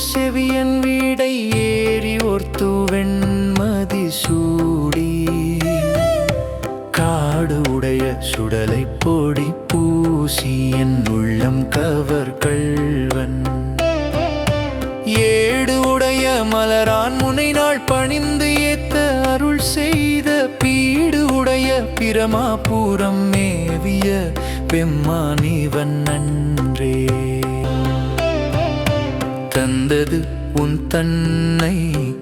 செவியன் வீடை ஏறி ஓர்த்து வெண்மதி சூடி காடு உடைய சுடலை பொடி பூசி என் உள்ளம் கவர் கள்வன் ஏடு உடைய மலரான் முனை நாள் பணிந்து ஏத்த அருள் செய்த பீடு உடைய பிரமாபுரம் மேவிய பெம்மானிவன் நன்றே தந்தது உன் தன்னை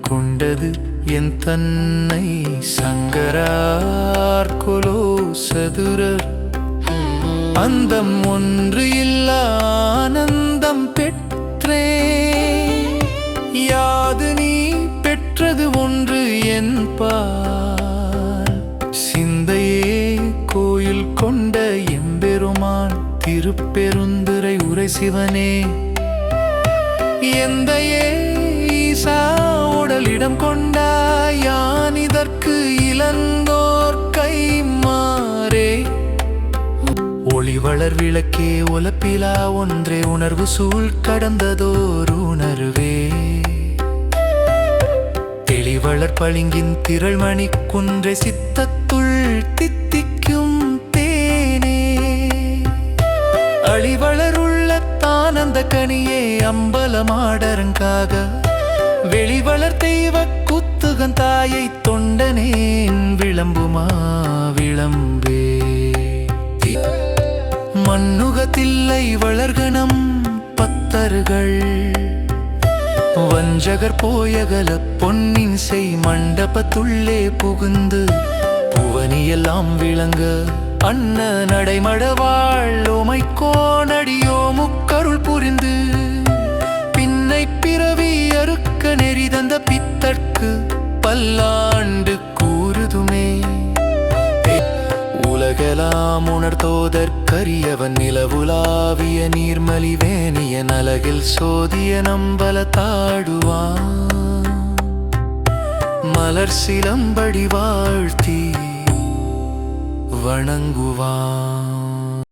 கொண்டது என் தன்னை சங்கரார் கொலோ சதுரர் அந்தம் ஒன்று இல்லா ஆனந்தம் பெற்றே யாது நீ பெற்றது ஒன்று என்பார் சிந்தையே கோயில் கொண்ட எம்பெருமான் திருப்பெருந்துறை உரை சிவனே எந்தையே ஈசா உடலிடம் கொண்டாய் யான் இதற்கு இளந்தோர் கை மாறே ஒளிவளர் விளக்கே ஒலப்பிலா ஒன்றே உணர்வு சூழ் கடந்ததோர் உணர்வே தெளிவளர் பளிங்கின் திரள்மணி குன்றை சித்தத்துள் தித்திக்கும் தேனே அழிவளர் உள்ளத்தானந்த கனியே அம்பலமாடரங்காக வெளிவளர் தெய்வ குத்துகன் தாயை தொண்டனேன் விளம்புமா விளம்பே மண்ணுகத்தில்லை வளர்கணம் பத்தர்கள் வஞ்சகர் போயகல பொன்னின் செய் மண்டபத்துள்ளே புகுந்து புவனியெல்லாம் விளங்க அன்ன நடைமடவாள் ஓமைக்கோனடியோ முக்கருள் புரிந்து பின்னை பிறவி அறுக்க நெறி தந்த பித்தற்கு பல்லாண்டு கூறுதுமே உலகெல்லாம் உணர்த்தோதற்கரியவன் நிலவுலாவிய நீர்மலி வேணிய நலகில் சோதிய நம்பல தாடுவான் மலர் சிலம்படி வாழ்த்தி வணங்குவான்.